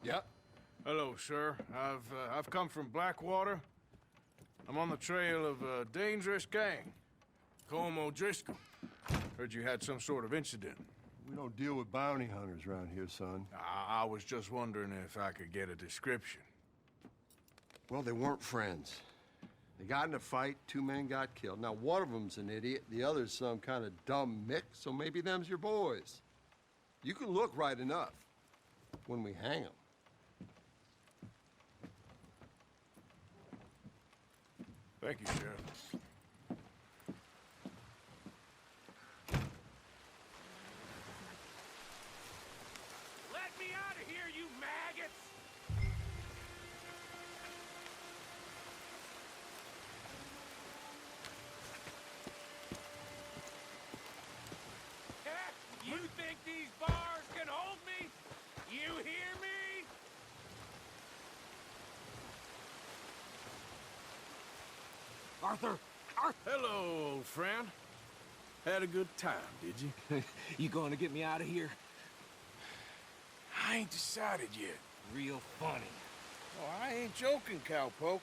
Yep. Hello, sir. I've come from Blackwater. I'm on the trail of a dangerous gang. Colm O'Driscoll. Heard you had some sort of incident. We don't deal with bounty hunters around here, son. I was just wondering if I could get a description. Well, they weren't friends. They got in a fight, 2 men got killed. Now, one of them's an idiot, the other's some kind of dumb mick, so maybe them's your boys. You can look right enough when we hang them. Thank you, Sheriff. Let me out of here, you maggots! You think these bars can hold me? You hear me? Arthur! Hello, old friend. Had a good time, did you? You going to get me out of here? I ain't decided yet. Real funny. Oh, I ain't joking, cowpoke.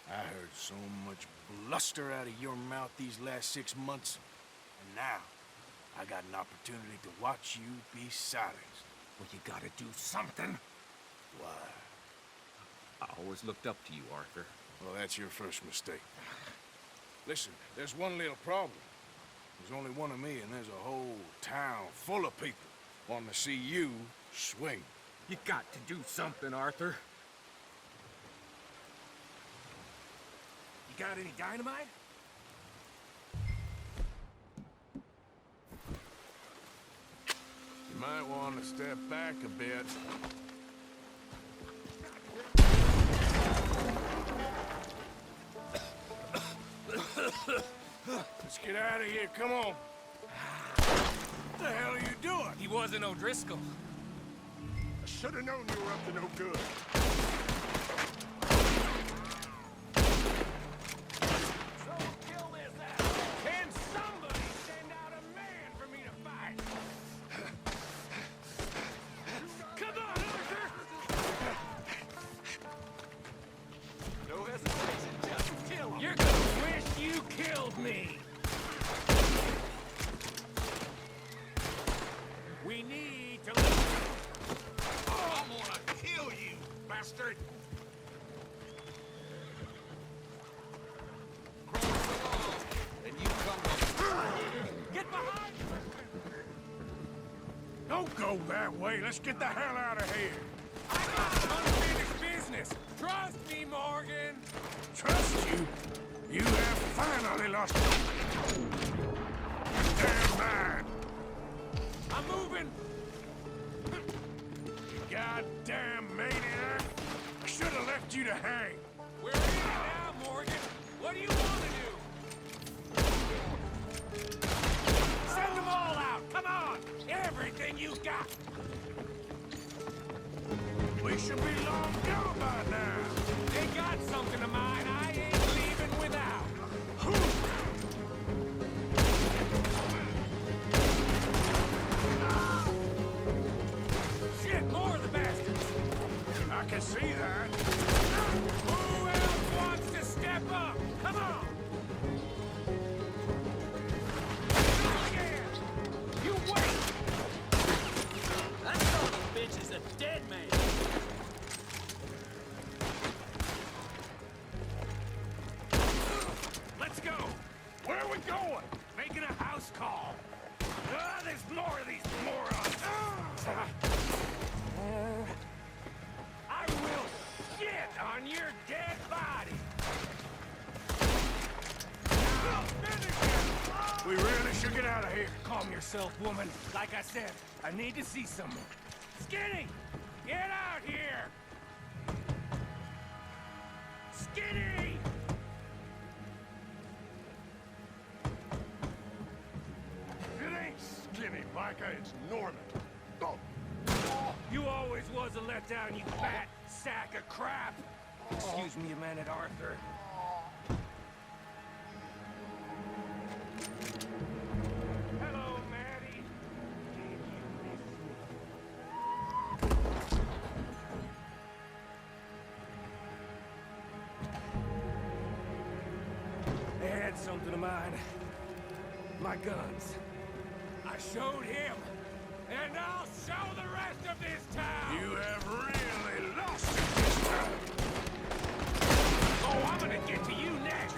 I heard so much bluster out of your mouth these last 6 months, and now I got an opportunity to watch you be silenced. Well, you gotta do something. Why? I always looked up to you, Arthur. Well, that's your first mistake. Listen, there's one little problem. There's only one of me, and there's a whole town full of people wanting to see you swing. You got to do something, Arthur. You got any dynamite? You might want to step back a bit. Let's get out of here, come on. What the hell are you doing? He wasn't O'Driscoll. I should have known you were up to no good. So kill this asshole. Can somebody send out a man for me to fight? Come on, Arthur! No hesitation, just kill him. You're gonna wish you killed me! We need to leave. I'm gonna kill you, bastard! Cross the wall, and you come Get behind! Don't go that way, let's get the hell out of here. I got unfinished business. Trust me, Morgan. Trust you? You have finally lost your damn mind. I'm moving. Goddamn maniac! I should have left you to hang. We're in now, Morgan. What do you want to do? Send them all out. Come on. Everything you got. We should be long gone by now. They got something of mine I ain't leaving without. Shit, more of the bastards. I can see that. Who else wants to step up? Come on. Yeah. You wait. That son of a bitch is a dead man. Let's go. Where are we going? Making a house call. Ah, there's more of these morons. I will shit on your dead body. Now, finish him. We really should get out of here. Calm yourself, woman. Like I said, I need to see someone. Skinny, get out here. Skinny! It ain't Skinny, Micah, it's Norman. Oh. You always was a letdown, you fat sack of crap. Excuse me a minute, Arthur. Hello, Maddie. my guns. I showed him, and I'll show the rest of this town! You have really lost it this time. Oh, I'm gonna get to you next!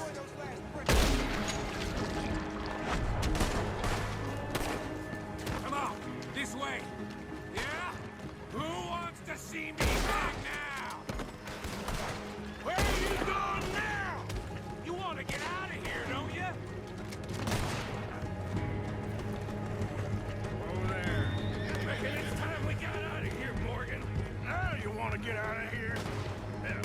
Come on, this way. Yeah? Who wants to see me back now? Where are you going now? You want to get out of here, don't you? Over there. Reckon it's time we got out of here, Morgan. Now you want to get out of here? Yeah.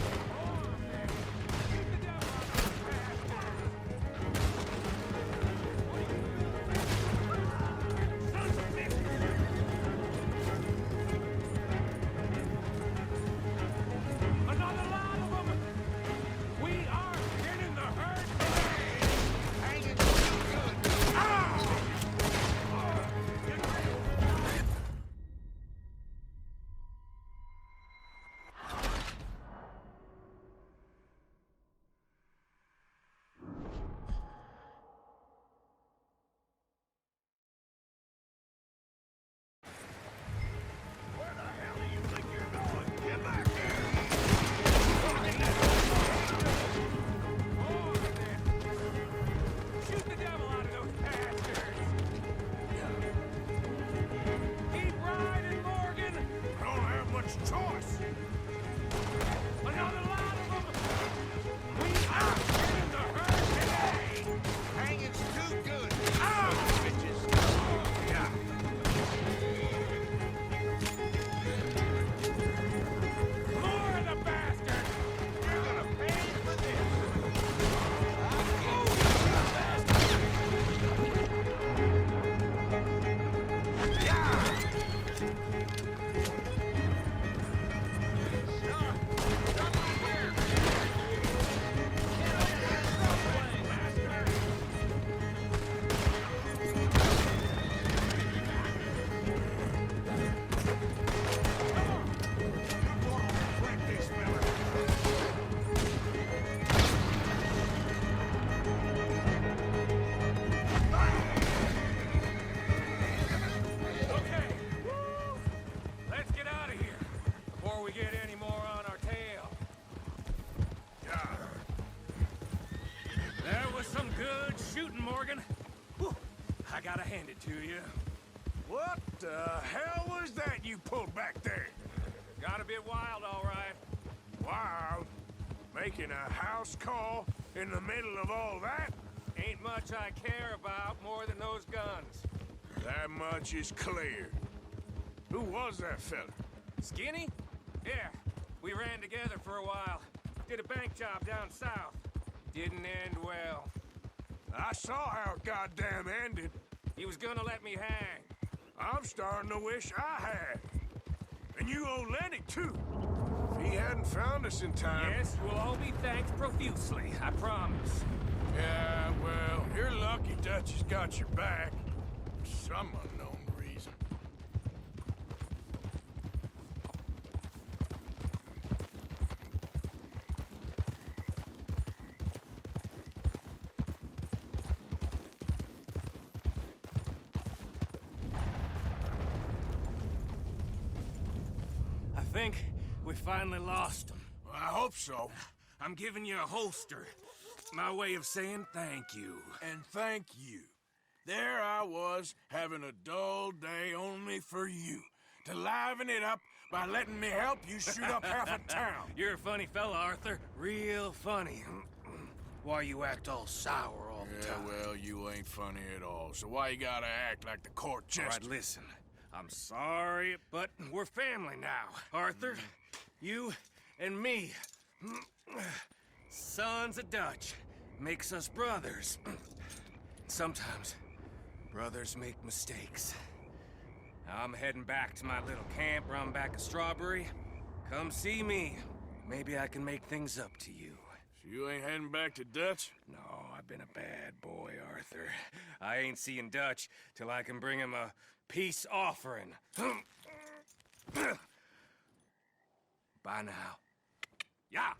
Another lot of them! We are getting the herd today! Where the hell do you think you're going? Get back here! Shoot the devil out of those bastards! Keep riding, Morgan! I don't have much choice. Another lot of them! We are getting the herd today! Hanging's too good. Bitches. Yeah. More of the bastards! You're gonna pay for this! Okay. Let's get out of here before we get any more on our tail. There was some good shooting, Morgan. Whew. I gotta hand it to you. What the hell was that you pulled back there? Got a bit wild, all right. Wild. Making a house call in the middle of all that? Ain't much I care about more than those guns. That much is clear. Who was that fella? Skinny? Yeah, we ran together for a while. Did a bank job down south. Didn't end well. I saw how it goddamn ended. He was gonna let me hang. I'm starting to wish I had. And you owe Lenny, too. If he hadn't found us in time... Yes, we'll all be thanked profusely, I promise. Yeah, well, you're lucky Dutch has got your back. For some unknown reason. I think we finally lost him. I hope so. I'm giving you a holster. My way of saying thank you. And thank you. There I was, having a dull day only for you. To liven it up by letting me help you shoot up half a town. You're a funny fella, Arthur. Real funny. Why you act all sour all the Yeah, time? well, you ain't funny at all. So why you gotta act like the court All jester? right, listen. I'm sorry, but we're family now. Arthur, you and me. Sons of Dutch. Makes us brothers. Sometimes, brothers make mistakes. I'm heading back to my little camp round back of Strawberry. Come see me. Maybe I can make things up to you. So you ain't heading back to Dutch? No, I've been a bad boy, Arthur. I ain't seeing Dutch till I can bring him a peace offering. Bye now. Yeah.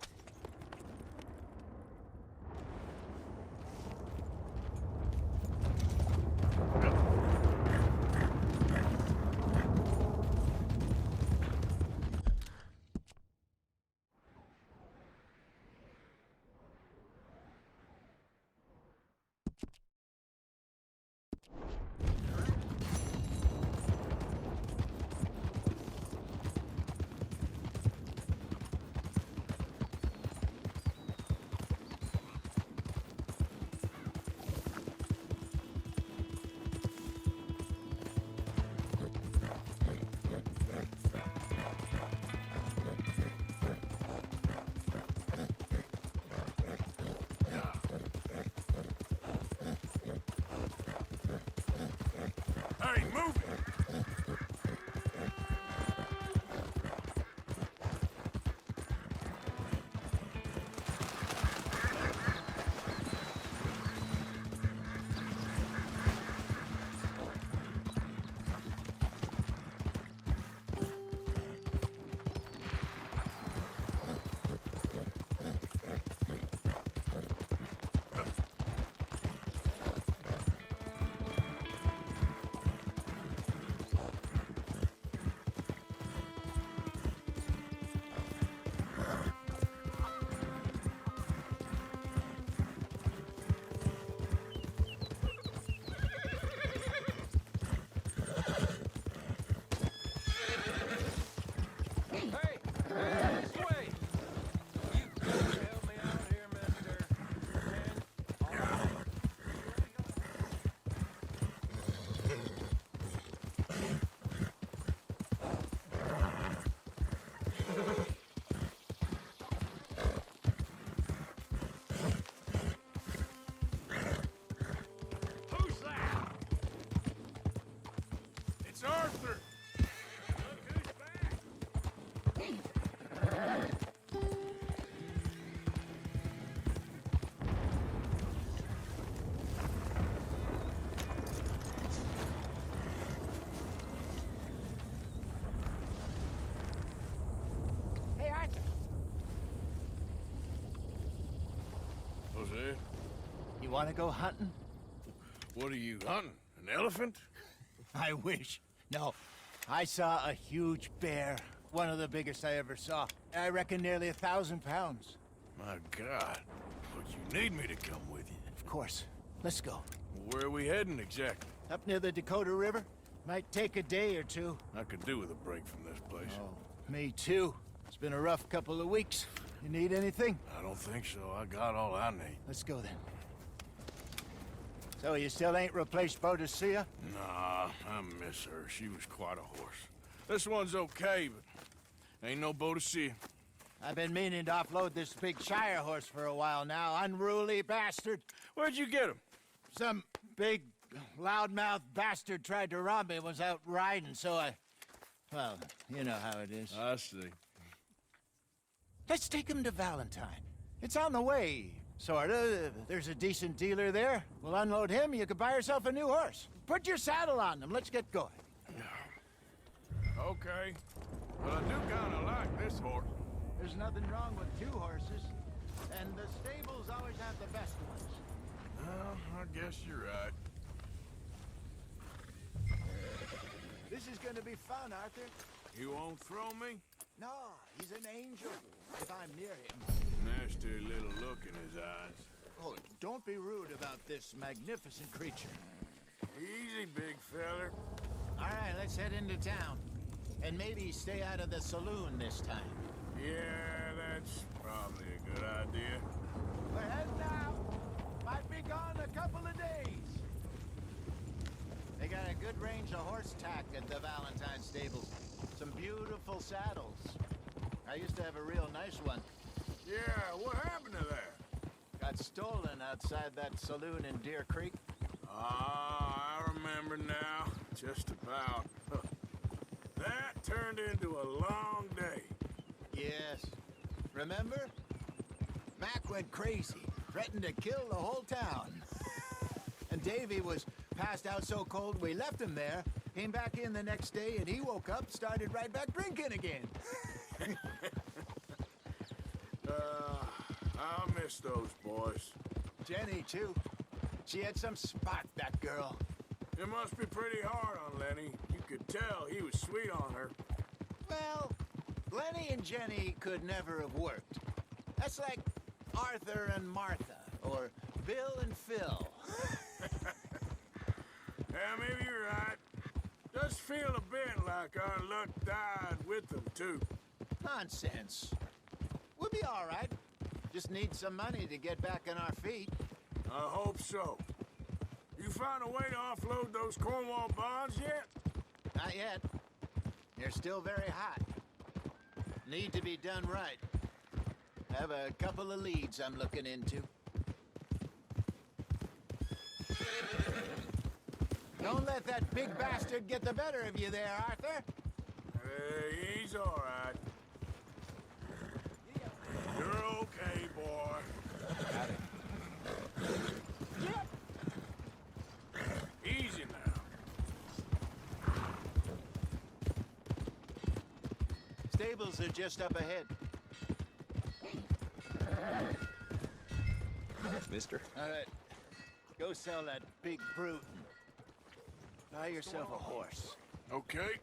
Hey, move it! Hey! This way! You can help me out here, mister. Who's that? It's Arthur! Look who's back! Hey, Arthur. Jose, You want to go hunting? what are you hunting? An elephant? I wish. No. I saw a huge bear. One of the biggest I ever saw. I reckon nearly 1,000 pounds. My God. But you need me to come with you. Of course. Let's go. Where are we heading exactly? Up near the Dakota River. Might take a day or two. I could do with a break from this place. Oh, me too. It's been a rough couple of weeks. You need anything? I don't think so. I got all I need. Let's go then. So you still ain't replaced Boadicea? Nah, I miss her. She was quite a horse. This one's okay, but ain't no Boadicea. I've been meaning to offload this big Shire horse for a while now. Unruly bastard. Where'd you get him? Some big, loudmouth bastard tried to rob me, was out riding, so well, you know how it is. I see. Let's take him to Valentine. It's on the way, sorta. There's a decent dealer there. We'll unload him, you could buy yourself a new horse. Put your saddle on him, let's get going. Okay. But I do kinda like this horse. There's nothing wrong with two horses, and the stables always have the best ones. Well, I guess you're right. This is gonna be fun, Arthur. You won't throw me? No, he's an angel, if I'm near him. Nasty little look in his eyes. Oh, don't be rude about this magnificent creature. Easy, big feller. All right, let's head into town. And maybe stay out of the saloon this time. Yeah, that's probably a good idea. We're heading out. Might be gone a couple of days. They got a good range of horse tack at the Valentine stables. Some beautiful saddles. I used to have a real nice one. Yeah, what happened to that? Got stolen outside that saloon in Deer Creek. Ah, I remember now. Just about. That turned into a long day. Yes. Remember? Mac went crazy, threatened to kill the whole town. And Davy was passed out so cold we left him there, came back in the next day, and he woke up, started right back drinking again. I'll miss those boys. Jenny, too. She had some spark, that girl. It must be pretty hard on Lenny. You could tell he was sweet on her. Well, Lenny and Jenny could never have worked. That's like Arthur and Martha, or Bill and Phil. Yeah, maybe you're right. Does feel a bit like our luck died with them, too. Nonsense. We'll be all right. Just need some money to get back on our feet. I hope so. You find a way to offload those Cornwall bonds yet? Not yet. They're still very hot. Need to be done right. Have a couple of leads I'm looking into. Don't let that big bastard get the better of you there, Arthur. Hey, he's all right. You're okay, boy. Got it. Easy now. Stables are just up ahead. Mister? All right. Go sell that big brute. Buy yourself a horse. Okay.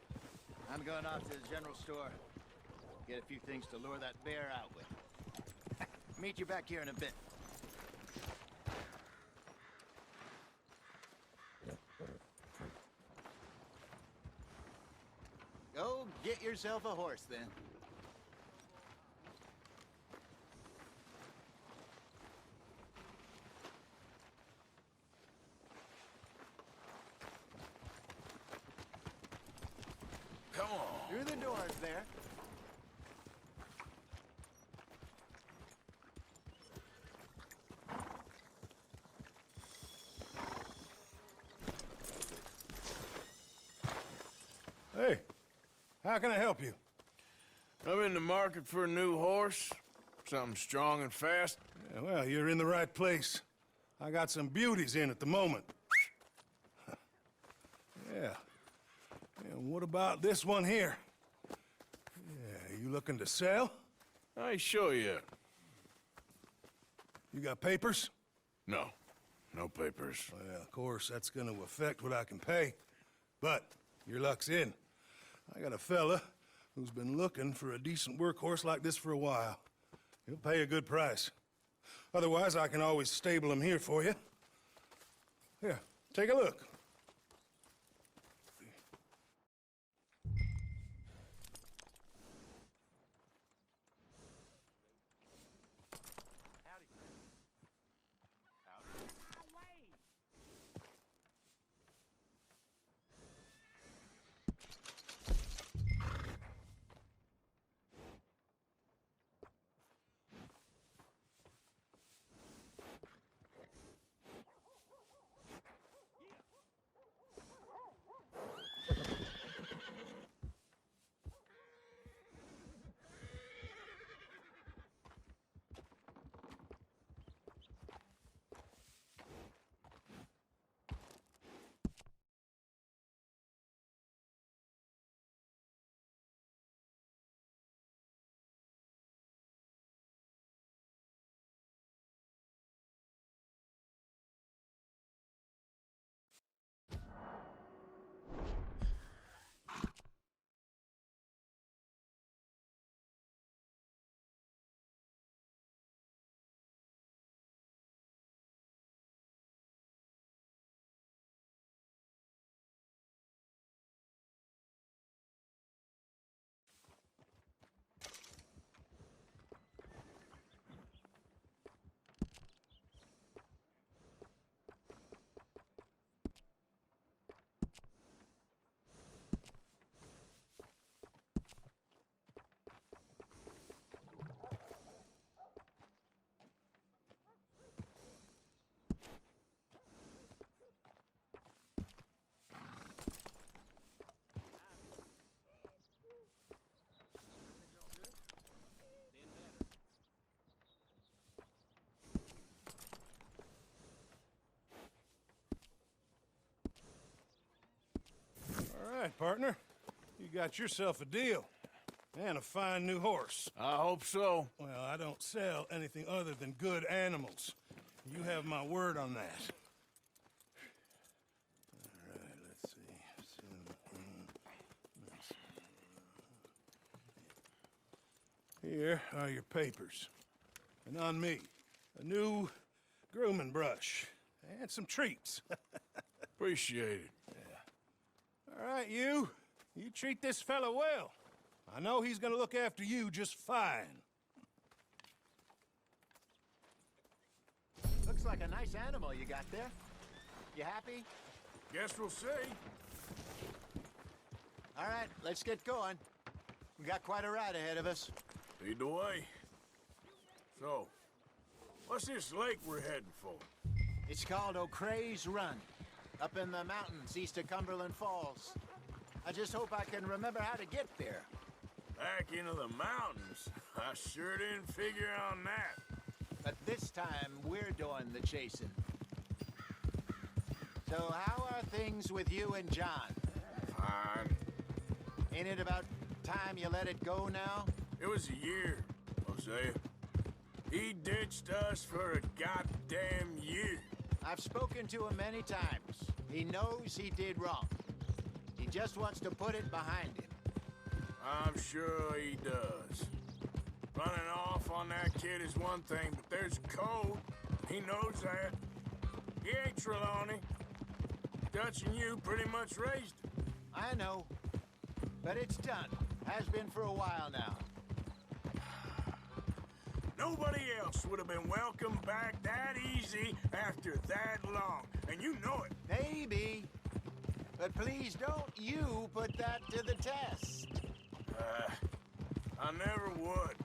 I'm going off to the general store. Get a few things to lure that bear out with. Meet you back here in a bit. Go get yourself a horse, then. Come on. Through the doors there. Hey, how can I help you? I'm in the market for a new horse. Something strong and fast. Yeah, well, you're in the right place. I got some beauties in at the moment. Yeah. And what about this one here? Yeah, you looking to sell? I ain't sure yet. You got papers? No. No papers. Well, of course, that's gonna affect what I can pay. But your luck's in. I got a fella who's been looking for a decent workhorse like this for a while. He'll pay a good price. Otherwise, I can always stable him here for you. Here, take a look. All right, partner. You got yourself a deal. And a fine new horse. I hope so. Well, I don't sell anything other than good animals. You have my word on that. All right, let's see. Here are your papers. And on me, a new grooming brush and some treats. Appreciate it. Yeah, All right, you. You treat this fella well. I know he's gonna look after you just fine. Looks like a nice animal you got there. You happy? Guess we'll see. All right, let's get going. We got quite a ride ahead of us. Lead the way. So, what's this lake we're heading for? It's called O'Creagh's Run, up in the mountains east of Cumberland Falls. I just hope I can remember how to get there. Back into the mountains? I sure didn't figure on that. But this time, we're doing the chasing. So how are things with you and John? Fine. Ain't it about time you let it go now? It was a year, Hosea. He ditched us for a goddamn year. I've spoken to him many times. He knows he did wrong. He just wants to put it behind him. I'm sure he does. Running off on that kid is one thing, but there's code. He knows that. He ain't Trelawney. Dutch and you pretty much raised him. I know. But it's done. Has been for a while now. Nobody else would have been welcomed back that easy after that long, and you know it. Maybe. But please don't you put that to the test. I never would.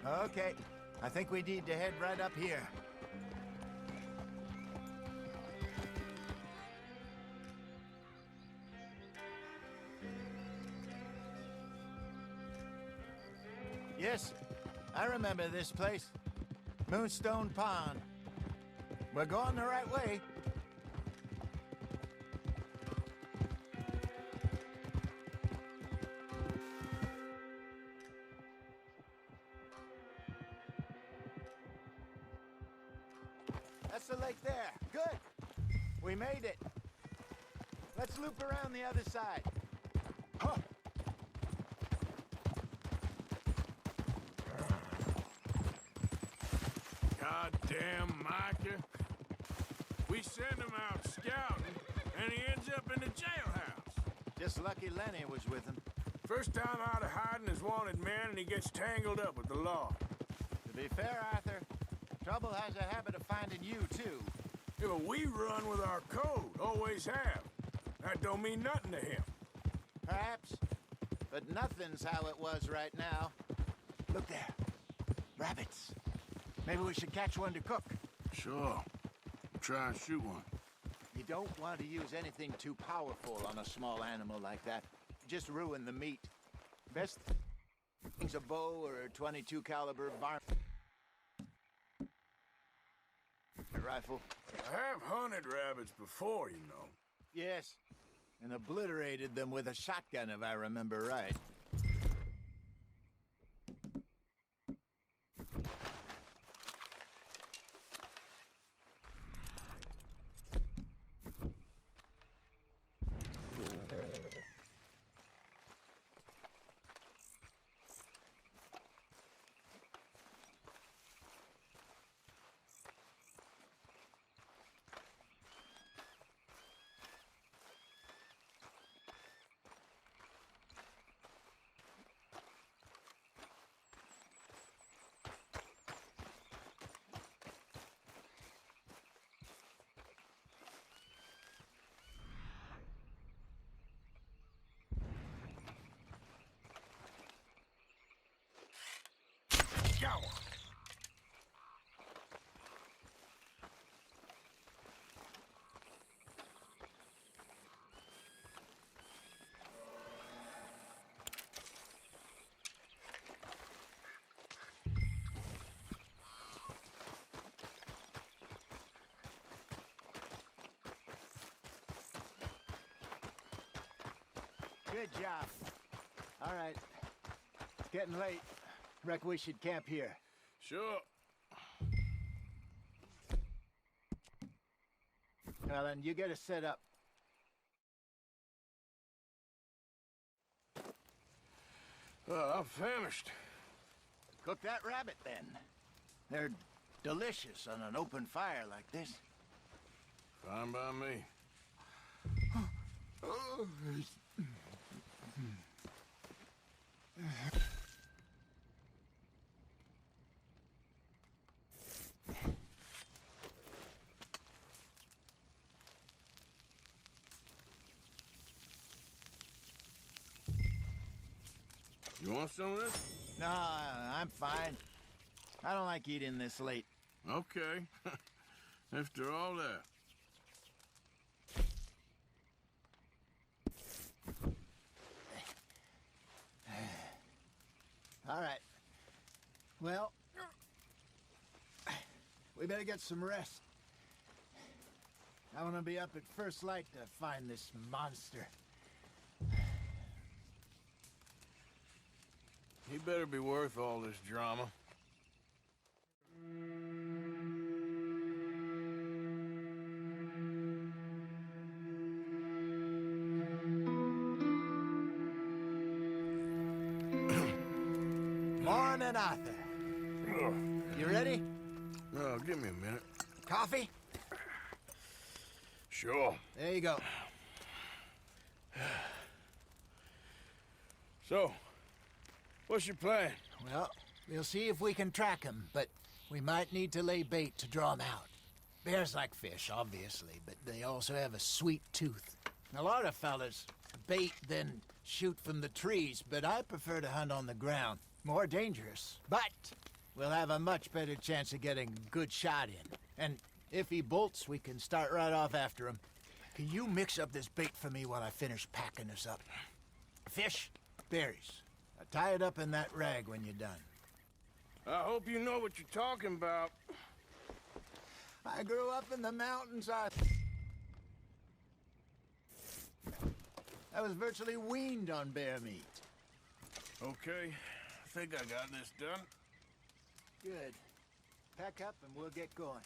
Okay. I think we need to head right up here. Yes, I remember this place. Moonstone Pond. We're going the right way. That's the lake there. Good. We made it. Let's loop around the other side. Huh. Goddamn Micah. We send him out scouting, and he ends up in the jailhouse. Just lucky Lenny was with him. First time out of hiding as wanted man, and he gets tangled up with the law. To be fair, Arthur, trouble has a habit of finding you, too. Yeah, but we run with our code, always have. That don't mean nothing to him. Perhaps, but nothing's how it was right now. Look there. Rabbits. Maybe we should catch one to cook. Sure. Try and shoot one. You don't want to use anything too powerful on a small animal like that. Just ruin the meat. Best thing's a bow or a 22 caliber rifle. I have hunted rabbits before, you know. Yes, and obliterated them with a shotgun, if I remember right. Go! Good job. All right. It's getting late. Reckon we should camp here. Sure. Well, then, you get us set up. I'm famished. Cook that rabbit, then. They're delicious on an open fire like this. Fine by me. You want some of this? No, I'm fine. I don't like eating this late. Okay. After all that. All right. Well, we better get some rest. I want to be up at first light to find this monster. He better be worth all this drama. Morning, Arthur. You ready? Oh, give me a minute. Coffee? Sure. There you go. So, what's your plan? Well, we'll see if we can track him, but we might need to lay bait to draw him out. Bears like fish, obviously, but they also have a sweet tooth. A lot of fellas bait, then shoot from the trees, but I prefer to hunt on the ground. More dangerous, but we'll have a much better chance of getting a good shot in. And if he bolts, we can start right off after him. Can you mix up this bait for me while I finish packing this up? Fish, berries. Tie it up in that rag when you're done. I hope you know what you're talking about. I grew up in the mountains. I was virtually weaned on bear meat. Okay, I think I got this done. Good. Pack up and we'll get going.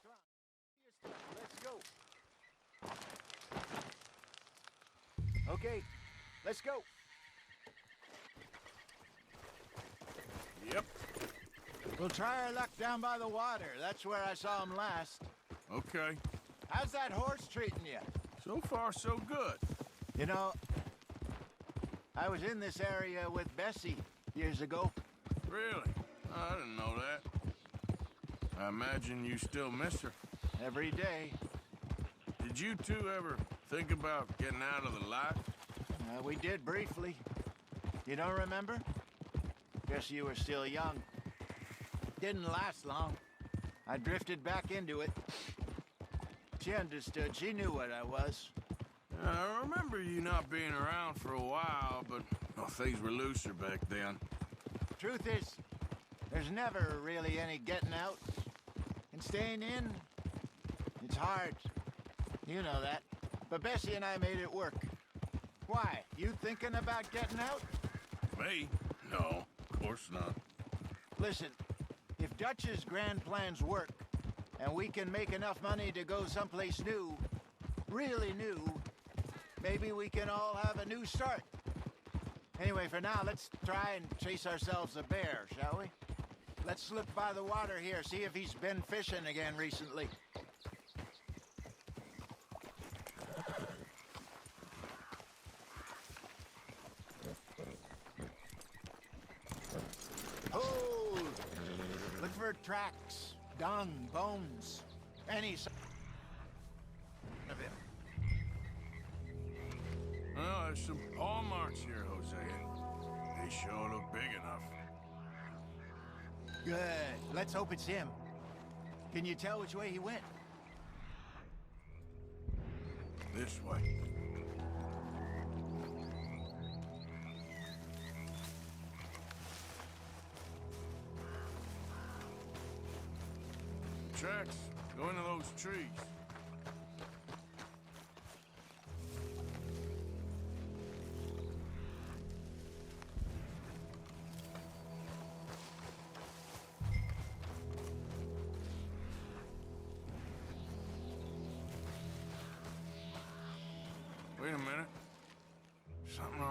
Come on. Let's go. Okay, let's go. Yep. We'll try our luck down by the water. That's where I saw him last. Okay. How's that horse treating you? So far, so good. You know, I was in this area with Bessie years ago. Really? I didn't know that. I imagine you still miss her. Every day. Did you two ever think about getting out of the life? We did briefly. You don't remember? Guess you were still young. Didn't last long. I drifted back into it. She understood. She knew what I was. I remember you not being around for a while, but well, things were looser back then. Truth is, there's never really any getting out. And staying in, it's hard. You know that. But Bessie and I made it work. Why? You thinking about getting out? Me? No, of course not. Listen, if Dutch's grand plans work, and we can make enough money to go someplace new, really new, maybe we can all have a new start. Anyway, for now, let's try and chase ourselves a bear, shall we? Let's slip by the water here, see if he's been fishing again recently. Hold! Look for tracks, dung, bones, any sign of him. Well, there's some paw marks here, Hosea. They sure look big enough. Good. Let's hope it's him. Can you tell which way he went? This way. Tracks. Go into those trees.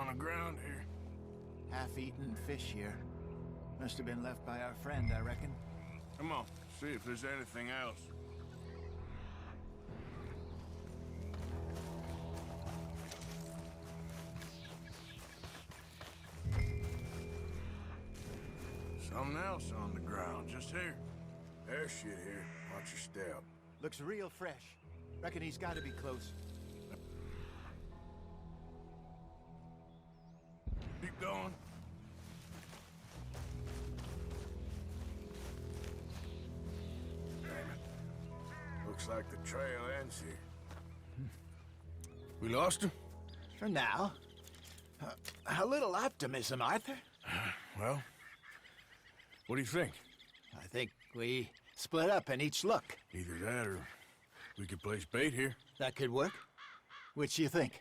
on the ground here. Half-eaten fish here. Must have been left by our friend, I reckon. Come on, see if there's anything else. Something else on the ground, just here. There's shit here. Watch your step. Looks real fresh. Reckon he's got to be close. Keep going. Damn it. Looks like the trail ends here. We lost him? For now. A little optimism, Arthur. Well, what do you think? I think we split up and each look. Either that or we could place bait here. That could work. Which you think?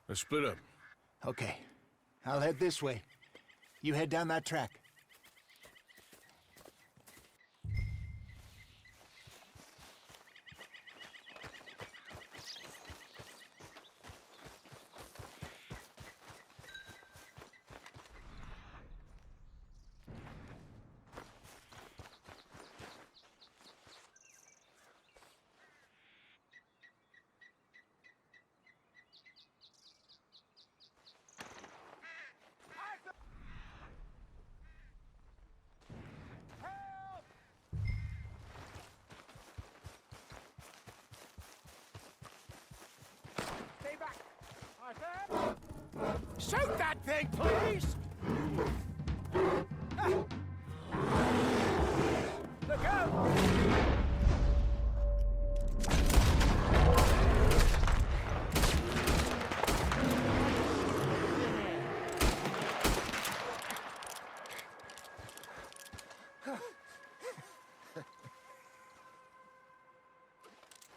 Let's split up. Okay. I'll head this way. You head down that track. Shoot that thing, please! Look out!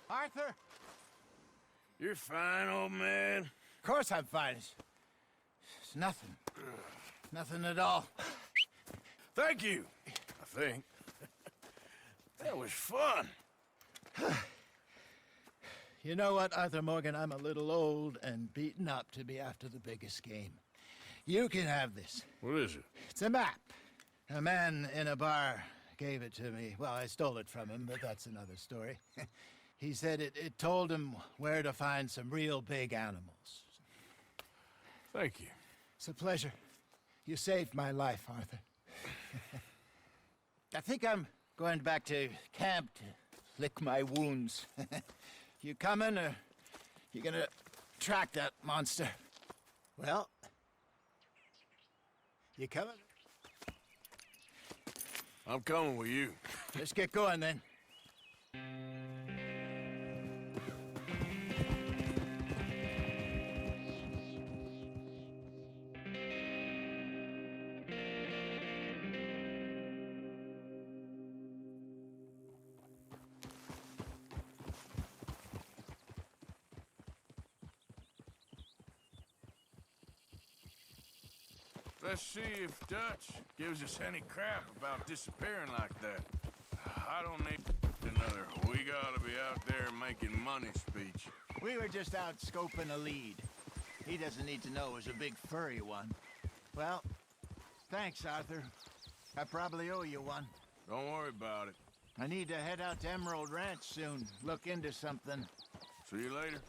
Arthur! You're fine, old man. Of course I'm fine. It's nothing. Nothing at all. Thank you, I think. That was fun. You know what, Arthur Morgan? I'm a little old and beaten up to be after the biggest game. You can have this. What is it? It's a map. A man in a bar gave it to me. Well, I stole it from him, but that's another story. He said it told him where to find some real big animals. Thank you. It's a pleasure. You saved my life, Arthur. I think I'm going back to camp to lick my wounds. You coming, or you gonna track that monster? Well, you coming? I'm coming with you. Let's get going then. Let's see if Dutch gives us any crap about disappearing like that. I don't need another "we gotta be out there making money" speech. We were just out scoping a lead. He doesn't need to know it was a big furry one. Well, thanks, Arthur. I probably owe you one. Don't worry about it. I need to head out to Emerald Ranch soon. Look into something. See you later.